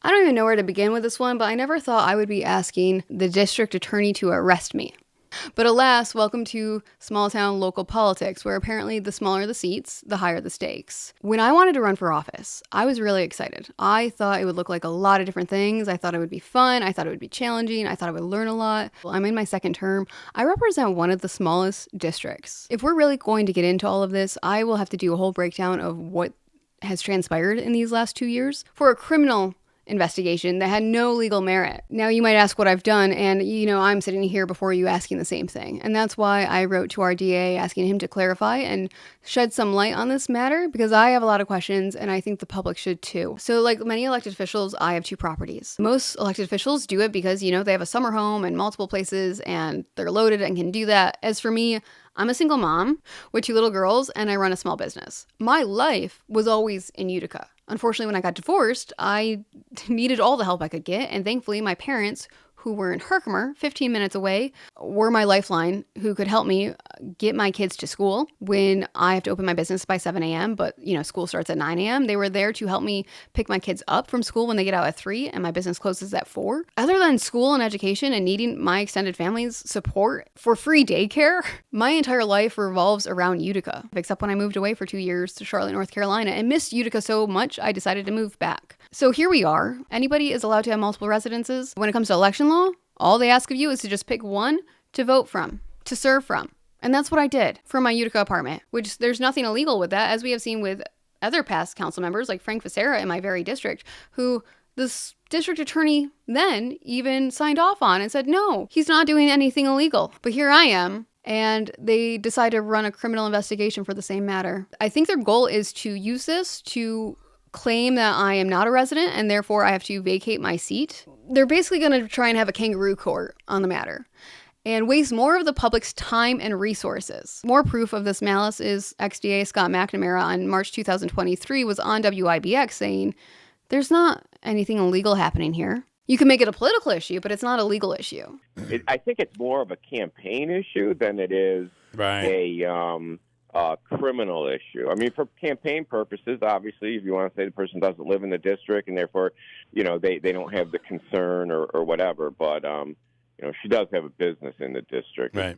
I don't even know where to begin with this one, but I never thought I would be asking the district attorney to arrest me. But alas, welcome to small town local politics, where apparently the smaller the seats, the higher the stakes. When I wanted to run for office, I was really excited. I thought it would look like a lot of different things. I thought it would be fun. I thought it would be challenging. I thought I would learn a lot. Well, I'm in my second term. I represent one of the smallest districts. If we're really going to get into all of this, I will have to do a whole breakdown of what has transpired in these last 2 years for a criminal investigation that had no legal merit. Now you might ask what I've done, and I'm sitting here before you asking the same thing. And that's why I wrote to our DA asking him to clarify and shed some light on this matter, because I have a lot of questions and I think the public should too. So like many elected officials, I have 2 properties. Most elected officials do it because, they have a summer home and multiple places and they're loaded and can do that. As for me, I'm a single mom with 2 little girls and I run a small business. My life was always in Utica. Unfortunately, when I got divorced, I needed all the help I could get, and thankfully my parents, who were in Herkimer, 15 minutes away, were my lifeline, who could help me get my kids to school when I have to open my business by 7 a.m., but, school starts at 9 a.m. They were there to help me pick my kids up from school when they get out at 3, and my business closes at 4. Other than school and education and needing my extended family's support for free daycare, my entire life revolves around Utica, except when I moved away for 2 years to Charlotte, North Carolina, and missed Utica so much, I decided to move back. So here we are. Anybody is allowed to have multiple residences. When it comes to election law, all they ask of you is to just pick one to vote from, to serve from. And that's what I did for my Utica apartment, which there's nothing illegal with that, as we have seen with other past council members like Frank Vicera in my very district, who this district attorney then even signed off on and said, no, he's not doing anything illegal. But here I am. And they decide to run a criminal investigation for the same matter. I think their goal is to use this to claim that I am not a resident and therefore I have to vacate my seat. They're basically going to try and have a kangaroo court on the matter and waste more of the public's time and resources. More proof of this malice is ex-DA Scott McNamara on March 2023 was on WIBX saying, there's not anything illegal happening here. You can make it a political issue, but it's not a legal issue. I think it's more of a campaign issue than it is a criminal issue. I mean, for campaign purposes, obviously, if you want to say the person doesn't live in the district and therefore, they don't have the concern or whatever. But, she does have a business in the district. Right.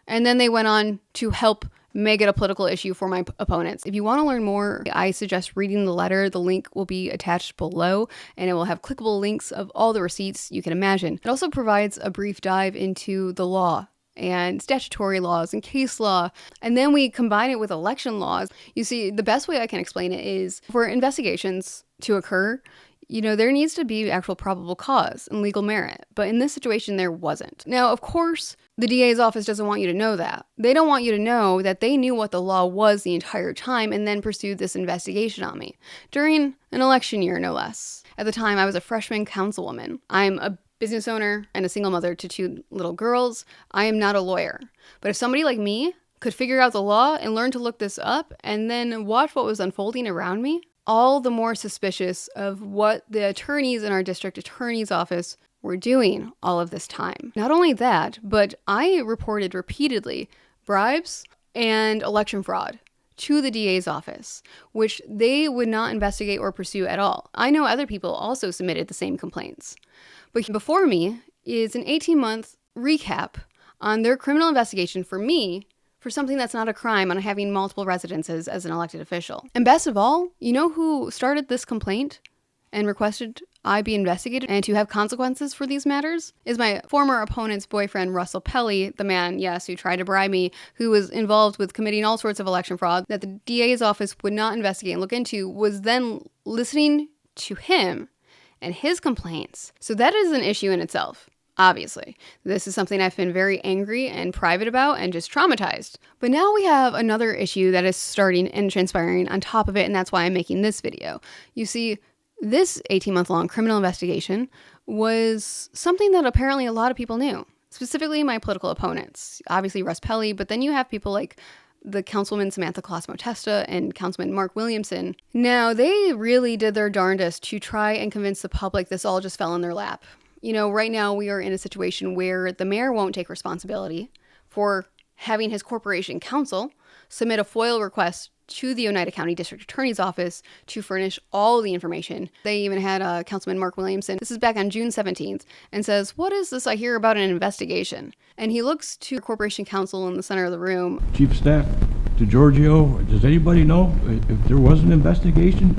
And then they went on to help make it a political issue for my opponents. If you want to learn more, I suggest reading the letter. The link will be attached below, and it will have clickable links of all the receipts you can imagine. It also provides a brief dive into the law and statutory laws and case law. And then we combine it with election laws. You see, the best way I can explain it is for investigations to occur, there needs to be actual probable cause and legal merit. But in this situation, there wasn't. Now, of course, the DA's office doesn't want you to know that. They don't want you to know that they knew what the law was the entire time and then pursued this investigation on me during an election year, no less. At the time, I was a freshman councilwoman. I'm a business owner and a single mother to 2 little girls. I am not a lawyer. But if somebody like me could figure out the law and learn to look this up and then watch what was unfolding around me, all the more suspicious of what the attorneys in our district attorney's office were doing all of this time. Not only that, but I reported repeatedly bribes and election fraud to the DA's office, which they would not investigate or pursue at all. I know other people also submitted the same complaints. But before me is an 18-month recap on their criminal investigation for me for something that's not a crime on having multiple residences as an elected official. And best of all, you know who started this complaint and requested I be investigated and to have consequences for these matters? Is my former opponent's boyfriend, Russell Pelly, the man, yes, who tried to bribe me, who was involved with committing all sorts of election fraud that the DA's office would not investigate and look into, was then listening to him and his complaints. So that is an issue in itself. Obviously, this is something I've been very angry and private about and just traumatized. But now we have another issue that is starting and transpiring on top of it, and that's why I'm making this video. You see, this 18-month-long criminal investigation was something that apparently a lot of people knew, specifically my political opponents. Obviously, Russ Pelly, but then you have people like the Councilwoman Samantha Colosimo-Testa and Councilman Mark Williamson. Now, they really did their darndest to try and convince the public this all just fell in their lap. Right now we are in a situation where the mayor won't take responsibility for having his corporation council submit a FOIL request to the Oneida County District Attorney's Office to furnish all the information. They even had Councilman Mark Williamson, this is back on June 17th, and says, "What is this I hear about an investigation?" And he looks to Corporation Counsel in the center of the room. Chief of Staff to Giorgio, does anybody know if there was an investigation?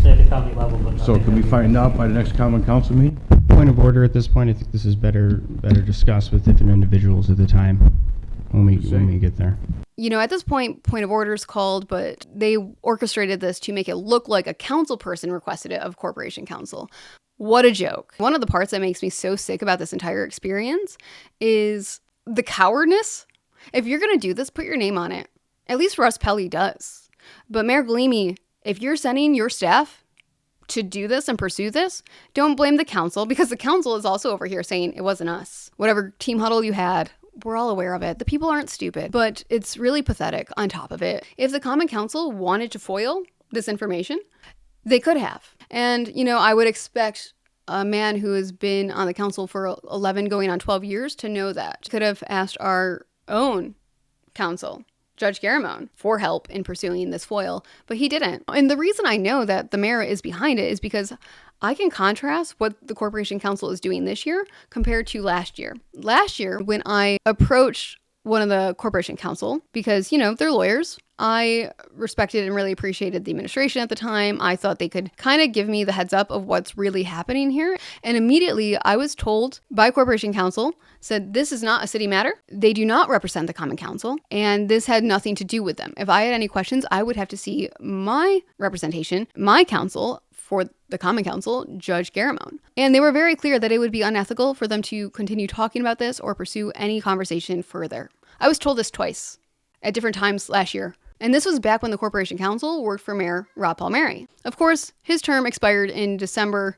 At the county level, but So can we find out by the next Common Council meeting? Point of order at this point. I think this is better discussed with different individuals at the time when we get there. You know, at this point of order is called, but they orchestrated this to make it look like a council person requested it of Corporation Counsel. What a joke. One of the parts that makes me so sick about this entire experience is the cowardness. If you're going to do this, put your name on it. At least Russ Pelly does. But Mayor Galimi, if you're sending your staff to do this and pursue this, don't blame the council, because the council is also over here saying it wasn't us. Whatever team huddle you had, we're all aware of it. The people aren't stupid, but it's really pathetic on top of it. If the Common Council wanted to foil this information, they could have. And, you know, I would expect a man who has been on the council for 11 going on 12 years to know that. Could have asked our own council, Judge Garamone, for help in pursuing this foil, but he didn't. And the reason I know that the mayor is behind it is because I can contrast what the Corporation Council is doing this year compared to last year. Last year, when I approached one of the Corporation Council, because, you know, they're lawyers, I respected and really appreciated the administration at the time. I thought they could kind of give me the heads up of what's really happening here. And immediately I was told by Corporation Council, said this is not a city matter. They do not represent the Common Council, and this had nothing to do with them. If I had any questions, I would have to see my representation, my counsel for the Common Council, Judge Garamone. And they were very clear that it would be unethical for them to continue talking about this or pursue any conversation further. I was told this twice at different times last year. And this was back when the Corporation Council worked for Mayor Rob Palmieri. Of course, his term expired in December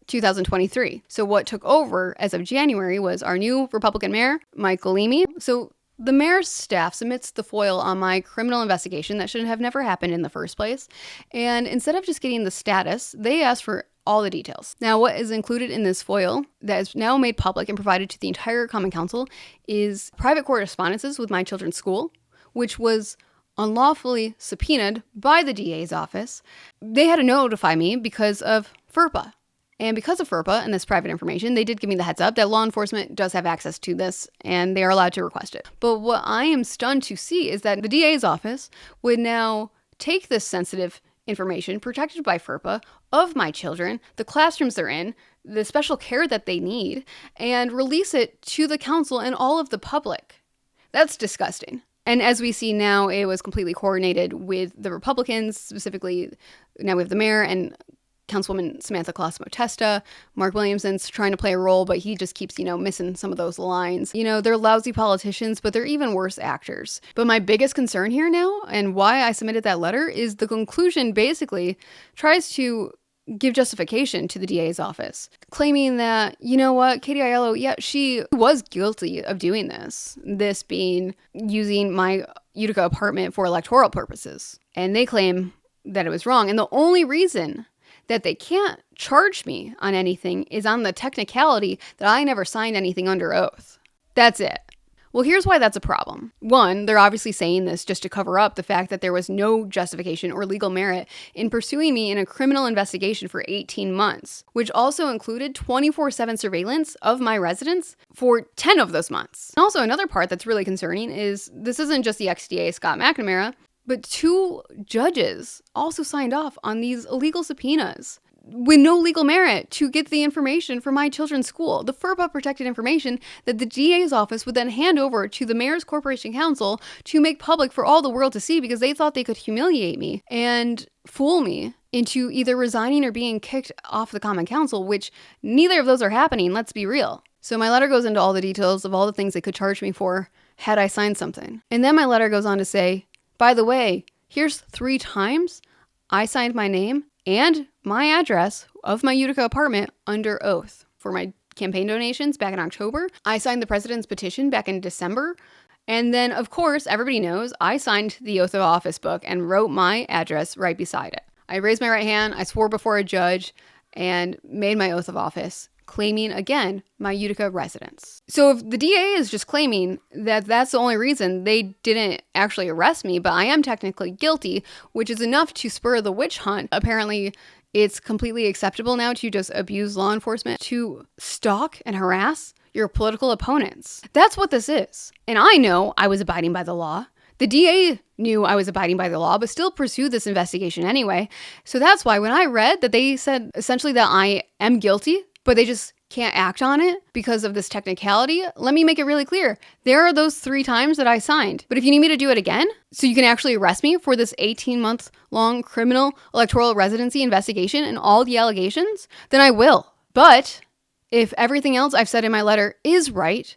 2023. So what took over as of January was our new Republican mayor, Mike Galimi. So the mayor's staff submits the FOIL on my criminal investigation that should have never happened in the first place. And instead of just getting the status, they asked for all the details. Now, what is included in this FOIL that is now made public and provided to the entire Common Council is private correspondences with my children's school, which was unlawfully subpoenaed by the DA's office. They had to notify me because of FERPA. And because of FERPA and this private information, they did give me the heads up that law enforcement does have access to this and they are allowed to request it. But what I am stunned to see is that the DA's office would now take this sensitive information protected by FERPA of my children, the classrooms they're in, the special care that they need, and release it to the council and all of the public. That's disgusting. And as we see now, it was completely coordinated with the Republicans, specifically now we have the mayor and Councilwoman Samantha Colosimo-Testa. Mark Williamson's trying to play a role, but he just keeps, missing some of those lines. They're lousy politicians, but they're even worse actors. But my biggest concern here now, and why I submitted that letter, is the conclusion basically tries to give justification to the DA's office, claiming that, Katie Aiello, yeah, she was guilty of doing this being using my Utica apartment for electoral purposes. And they claim that it was wrong. And the only reason that they can't charge me on anything is on the technicality that I never signed anything under oath. That's it. Well, here's why that's a problem. One, they're obviously saying this just to cover up the fact that there was no justification or legal merit in pursuing me in a criminal investigation for 18 months, which also included 24/7 surveillance of my residence for 10 of those months. And also, another part that's really concerning is this isn't just the ex-DA, Scott McNamara, but 2 judges also signed off on these illegal subpoenas with no legal merit to get the information for my children's school. The FERPA protected information that the DA's office would then hand over to the Mayor's Corporation Council to make public for all the world to see because they thought they could humiliate me and fool me into either resigning or being kicked off the Common Council, which neither of those are happening, let's be real. So my letter goes into all the details of all the things they could charge me for had I signed something. And then my letter goes on to say, by the way, here's 3 times I signed my name and my address of my Utica apartment under oath for my campaign donations back in October. I signed the president's petition back in December. And then, of course, everybody knows I signed the oath of office book and wrote my address right beside it. I raised my right hand, I swore before a judge, and made my oath of office claiming, again, my Utica residence. So if the DA is just claiming that that's the only reason they didn't actually arrest me, but I am technically guilty, which is enough to spur the witch hunt, apparently it's completely acceptable now to just abuse law enforcement, to stalk and harass your political opponents. That's what this is. And I know I was abiding by the law. The DA knew I was abiding by the law, but still pursued this investigation anyway. So that's why when I read that they said essentially that I am guilty, but they just can't act on it because of this technicality, let me make it really clear. There are those 3 times that I signed. But if you need me to do it again, so you can actually arrest me for this 18-month-long criminal electoral residency investigation and all the allegations, then I will. But if everything else I've said in my letter is right,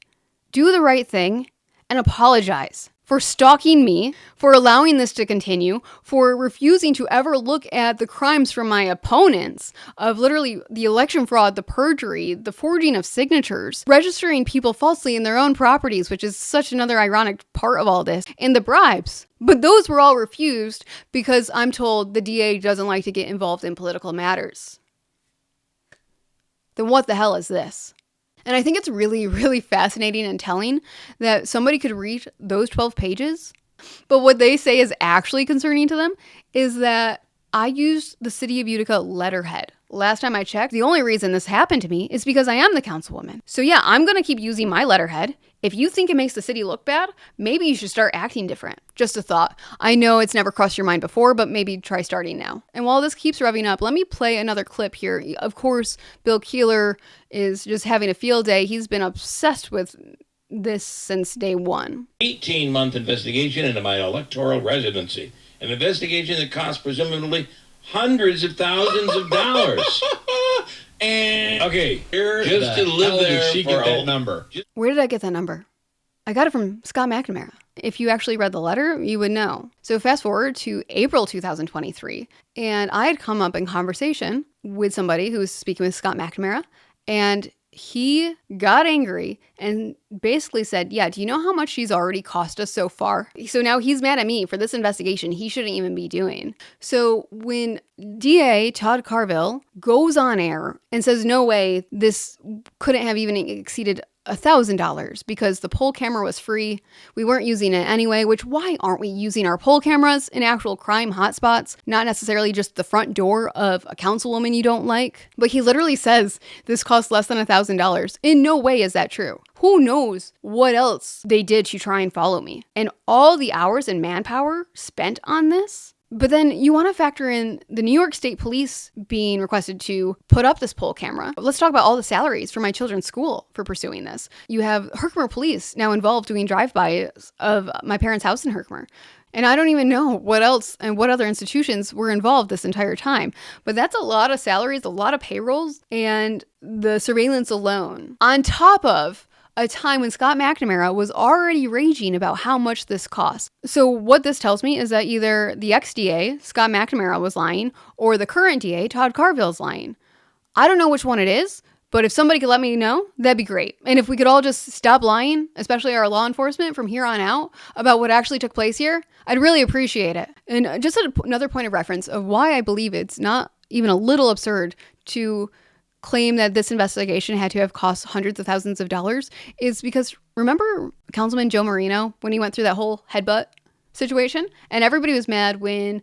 do the right thing and apologize for stalking me, for allowing this to continue, for refusing to ever look at the crimes from my opponents of literally the election fraud, the perjury, the forging of signatures, registering people falsely in their own properties, which is such another ironic part of all this, and the bribes. But those were all refused because I'm told the DA doesn't like to get involved in political matters. Then what the hell is this? And I think it's really, really fascinating and telling that somebody could read those 12 pages, but what they say is actually concerning to them is that I used the City of Utica letterhead. Last time I checked, the only reason this happened to me is because I am the councilwoman. So yeah, I'm going to keep using my letterhead. If you think it makes the city look bad, maybe you should start acting different. Just a thought. I know it's never crossed your mind before, but maybe try starting now. And while this keeps revving up, let me play another clip here. Of course, Bill Keeler is just having a field day. He's been obsessed with this since day one. 18-month investigation into my electoral residency. An investigation that cost presumably hundreds of thousands of dollars. And okay, just to live there. Did she get that number? Where did I get that number? I got it from Scott McNamara. If you actually read the letter, you would know. So fast forward to April 2023, and I had come up in conversation with somebody who was speaking with Scott McNamara, and he got angry and basically said, yeah, do you know how much she's already cost us so far? So now he's mad at me for this investigation he shouldn't even be doing. So when DA Todd Carville goes on air and says, no way, this couldn't have even exceeded $1,000 because the poll camera was free. We weren't using it anyway, which why aren't we using our poll cameras in actual crime hotspots? Not necessarily just the front door of a councilwoman you don't like. But he literally says this costs less than $1,000. In no way is that true. Who knows what else they did to try and follow me? And all the hours and manpower spent on this? But then you want to factor in the New York State Police being requested to put up this poll camera. Let's talk about all the salaries for my children's school for pursuing this. You have Herkimer Police now involved doing drive-bys of my parents' house in Herkimer. And I don't even know what else and what other institutions were involved this entire time. But that's a lot of salaries, a lot of payrolls, and the surveillance alone. On top of a time when Scott McNamara was already raging about how much this costs. So what this tells me is that either the ex-DA, Scott McNamara, was lying, or the current DA, Todd Carville, is lying. I don't know which one it is, but if somebody could let me know, that'd be great. And if we could all just stop lying, especially our law enforcement from here on out, about what actually took place here, I'd really appreciate it. And just another point of reference of why I believe it's not even a little absurd to claim that this investigation had to have cost hundreds of thousands of dollars is because remember Councilman Joe Marino when he went through that whole headbutt situation? And everybody was mad when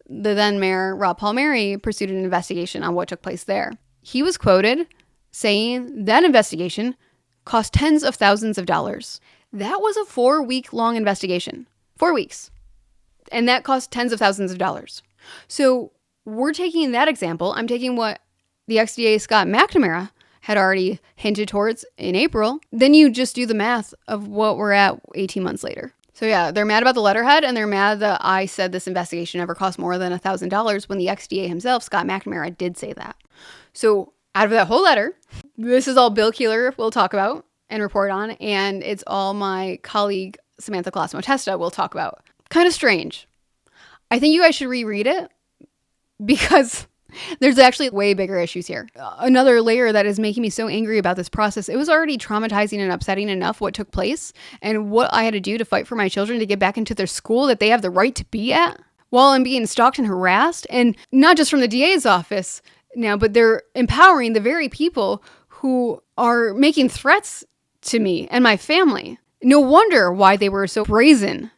the then mayor, Rob Palmieri, pursued an investigation on what took place there. He was quoted saying that investigation cost tens of thousands of dollars. That was a 4-week-long investigation. 4 weeks. And that cost tens of thousands of dollars. So we're taking that example. I'm taking what the ex-DA Scott McNamara had already hinted towards in April. Then you just do the math of what we're at 18 months later. So yeah, they're mad about the letterhead, and they're mad that I said this investigation never cost more than $1,000 when the ex-DA himself, Scott McNamara, did say that. So out of that whole letter, this is all Bill Keeler will talk about and report on, and it's all my colleague Samantha Colosimo-Testa will talk about. Kind of strange. I think you guys should reread it because there's actually way bigger issues here. Another layer that is making me so angry about this process, it was already traumatizing and upsetting enough what took place and what I had to do to fight for my children to get back into their school that they have the right to be at while I'm being stalked and harassed. And not just from the DA's office now, but they're empowering the very people who are making threats to me and my family. No wonder why they were so brazen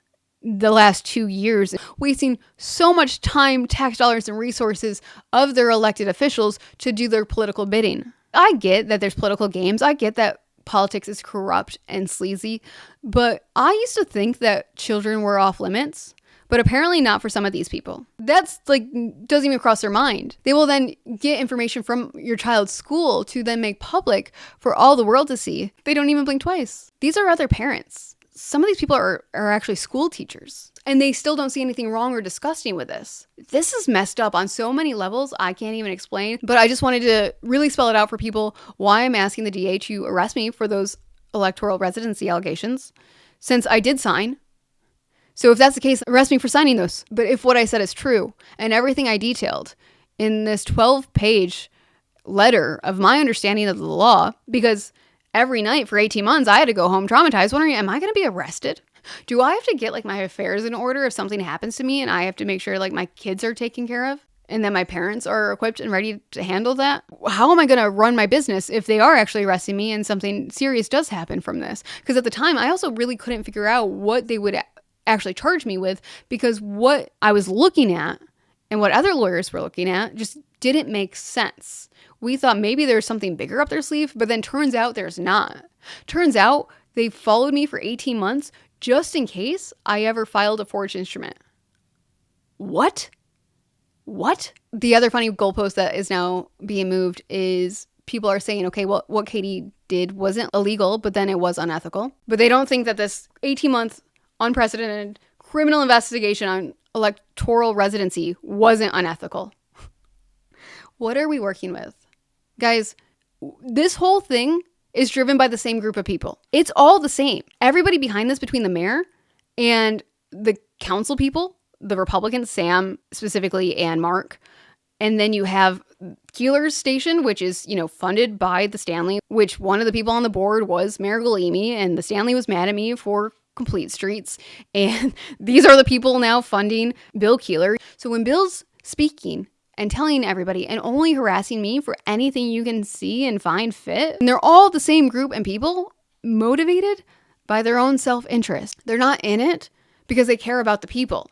the last 2 years, wasting so much time, tax dollars, and resources of their elected officials to do their political bidding. I get that there's political games. I get that politics is corrupt and sleazy, but I used to think that children were off limits. But apparently not for some of these people. That's doesn't even cross their mind. They will then get information from your child's school to then make public for all the world to see. They don't even blink twice. These are other parents. Some of these people are actually school teachers, and they still don't see anything wrong or disgusting with this. This is messed up on so many levels I can't even explain, but I just wanted to really spell it out for people why I'm asking the DA to arrest me for those electoral residency allegations, since I did sign. So if that's the case, arrest me for signing those. But if what I said is true, and everything I detailed in this 12-page letter of my understanding of the law, because every night for 18 months, I had to go home traumatized, wondering, am I going to be arrested? Do I have to get my affairs in order if something happens to me, and I have to make sure my kids are taken care of, and that my parents are equipped and ready to handle that? How am I going to run my business if they are actually arresting me and something serious does happen from this? Because at the time, I also really couldn't figure out what they would actually charged me with, because what I was looking at and what other lawyers were looking at just didn't make sense. We thought maybe there's something bigger up their sleeve, but then turns out there's not. Turns out they followed me for 18 months just in case I ever filed a forged instrument. What? The other funny goalpost that is now being moved is people are saying, okay, well, what Katie did wasn't illegal, but then it was unethical. But they don't think that this 18-month unprecedented criminal investigation on electoral residency wasn't unethical. What are we working with? Guys, this whole thing is driven by the same group of people. It's all the same. Everybody behind this, between the mayor and the council people, the Republicans, Sam specifically, and Mark. And then you have Keeler's station, which is, funded by the Stanley, which one of the people on the board was Mayor Galimi, and the Stanley was mad at me for Complete Streets. And these are the people now funding Bill Keeler. So when Bill's speaking and telling everybody and only harassing me for anything you can see and find fit, and they're all the same group and people motivated by their own self-interest. They're not in it because they care about the people.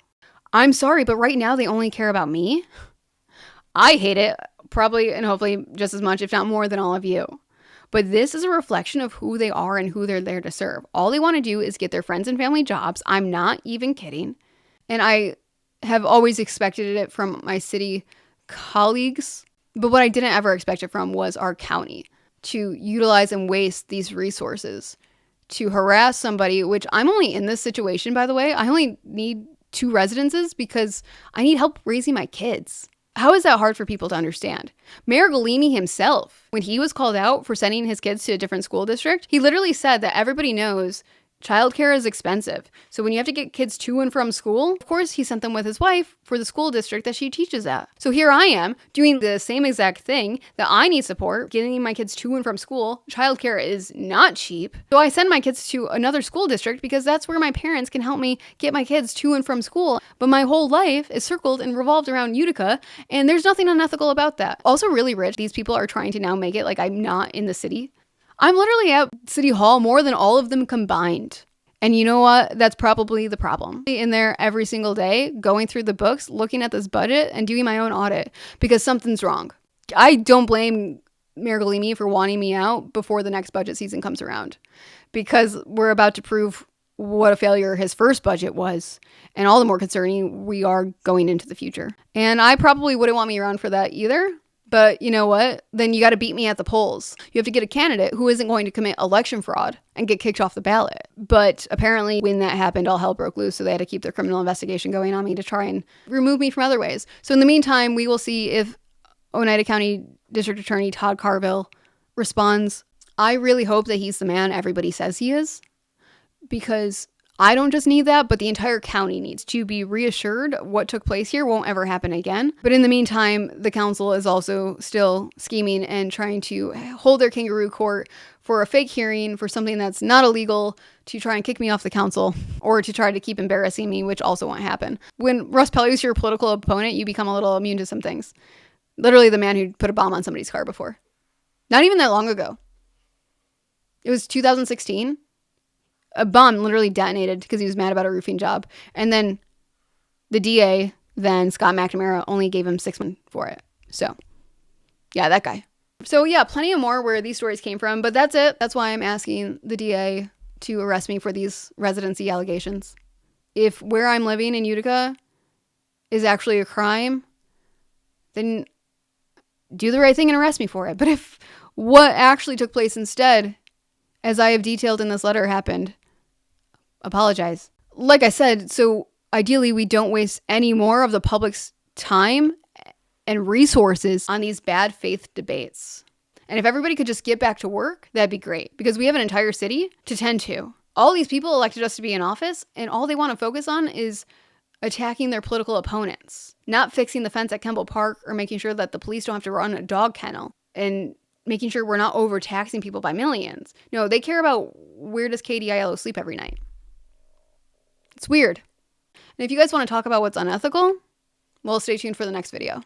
I'm sorry, but right now they only care about me. I hate it, probably and hopefully just as much, if not more, than all of you. But this is a reflection of who they are and who they're there to serve. All they want to do is get their friends and family jobs. I'm not even kidding. And I have always expected it from my city colleagues. But what I didn't ever expect it from was our county to utilize and waste these resources to harass somebody, which I'm only in this situation, by the way. I only need 2 residences because I need help raising my kids. How is that hard for people to understand? Mayor Galimi himself, when he was called out for sending his kids to a different school district, he literally said that everybody knows childcare is expensive. So when you have to get kids to and from school, of course he sent them with his wife for the school district that she teaches at. So here I am doing the same exact thing that I need support, getting my kids to and from school. Childcare is not cheap. So I send my kids to another school district because that's where my parents can help me get my kids to and from school. But my whole life is circled and revolved around Utica, and there's nothing unethical about that. Also really rich. These people are trying to now make it like I'm not in the city. I'm literally at City Hall more than all of them combined. And you know what? That's probably the problem. In there every single day, going through the books, looking at this budget, and doing my own audit because something's wrong. I don't blame Mayor Galimi for wanting me out before the next budget season comes around, because we're about to prove what a failure his first budget was, and all the more concerning we are going into the future. And I probably wouldn't want me around for that either. But you know what? Then you got to beat me at the polls. You have to get a candidate who isn't going to commit election fraud and get kicked off the ballot. But apparently when that happened, all hell broke loose. So they had to keep their criminal investigation going on me to try and remove me from other ways. So in the meantime, we will see if Oneida County District Attorney Todd Carville responds. I really hope that he's the man everybody says he is, because I don't just need that, but the entire county needs to be reassured what took place here won't ever happen again. But in the meantime, the council is also still scheming and trying to hold their kangaroo court for a fake hearing for something that's not illegal, to try and kick me off the council or to try to keep embarrassing me, which also won't happen. When Russ Pelly's your political opponent, you become a little immune to some things. Literally the man who put a bomb on somebody's car before. Not even that long ago. It was 2016. A bomb literally detonated because he was mad about a roofing job. And then the DA, then Scott McNamara, only gave him 6 months for it. So, yeah, that guy. So, yeah, plenty of more where these stories came from. But that's it. That's why I'm asking the DA to arrest me for these residency allegations. If where I'm living in Utica is actually a crime, then do the right thing and arrest me for it. But if what actually took place instead, as I have detailed in this letter, happened, apologize. Like I said, so ideally we don't waste any more of the public's time and resources on these bad faith debates. And if everybody could just get back to work, that'd be great, because we have an entire city to tend to. All these people elected us to be in office, and all they want to focus on is attacking their political opponents, not fixing the fence at Kemble Park or making sure that the police don't have to run a dog kennel and making sure we're not overtaxing people by millions. No, they care about where does Katie Aiello sleep every night. It's weird. And if you guys want to talk about what's unethical, well, stay tuned for the next video.